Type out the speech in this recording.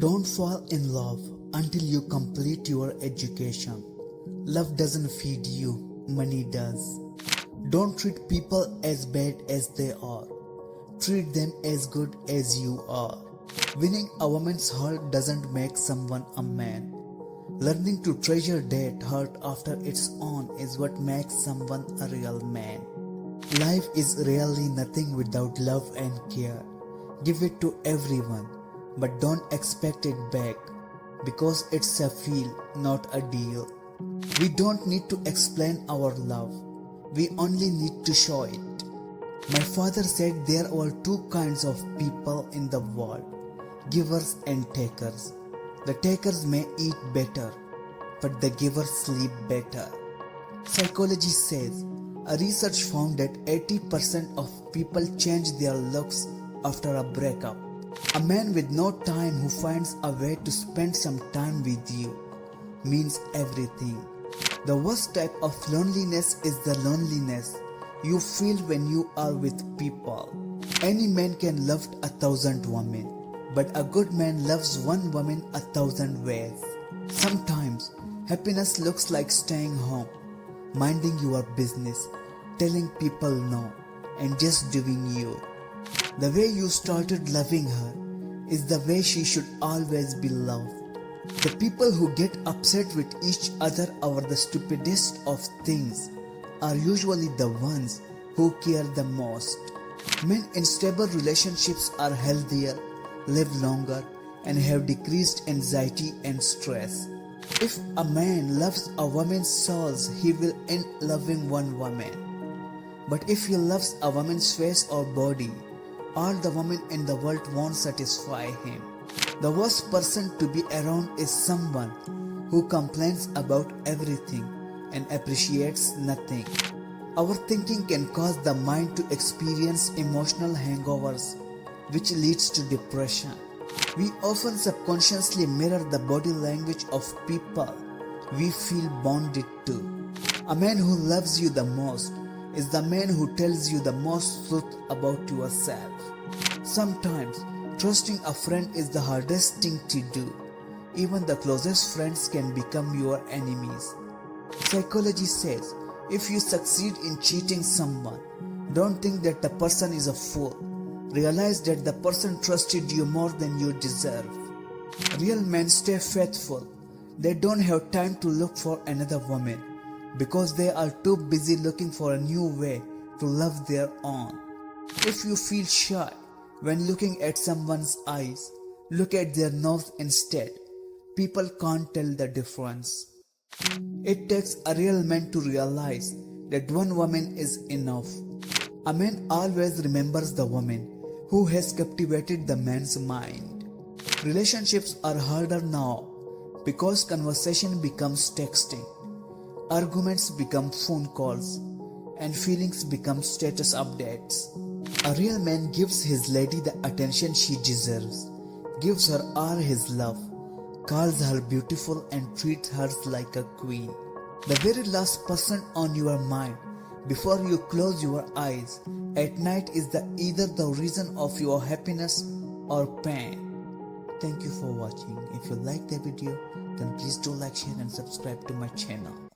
Don't fall in love until you complete your education. Love doesn't feed you, money does. Don't treat people as bad as they are. Treat them as good as you are. Winning a woman's heart doesn't make someone a man. Learning to treasure that heart after it's on is what makes someone a real man. Life is really nothing without love and care. Give it to everyone, but don't expect it back, because it's a feel, not a deal. We don't need to explain our love. We only need to show it. My father said there were two kinds of people in the world, givers and takers. The takers may eat better, but the givers sleep better. Psychology says a research found that 80% of people change their looks after a breakup. A man with no time who finds a way to spend some time with you means everything. The worst type of loneliness is the loneliness you feel when you are with people. Any man can love 1,000 women, but a good man loves one woman 1,000 ways. Sometimes happiness looks like staying home, minding your business, telling people no, and just doing you. The way you started loving her is the way she should always be loved. The people who get upset with each other over the stupidest of things are usually the ones who care the most. Men in stable relationships are healthier, live longer, and have decreased anxiety and stress. If a man loves a woman's souls, he will end loving one woman. But if he loves a woman's face or body, all the women in the world won't satisfy him. The worst person to be around is someone who complains about everything and appreciates nothing. Our thinking can cause the mind to experience emotional hangovers, which leads to depression. We often subconsciously mirror the body language of people we feel bonded to. A man who loves you the most is the man who tells you the most truth about yourself. Sometimes, trusting a friend is the hardest thing to do. Even the closest friends can become your enemies. Psychology says, if you succeed in cheating someone, don't think that the person is a fool. Realize that the person trusted you more than you deserve. Real men stay faithful. They don't have time to look for another woman because they are too busy looking for a new way to love their own. If you feel shy when looking at someone's eyes, look at their nose instead. People can't tell the difference. It takes a real man to realize that one woman is enough. A man always remembers the woman who has captivated the man's mind. Relationships are harder now because conversation becomes texting, arguments become phone calls, and feelings become status updates. A real man gives his lady the attention she deserves, gives her all his love, calls her beautiful and treats her like a queen. The very last person on your mind before you close your eyes at night is either the reason of your happiness or pain. Thank you for watching. If you like the video, then please do like, share and subscribe to my channel.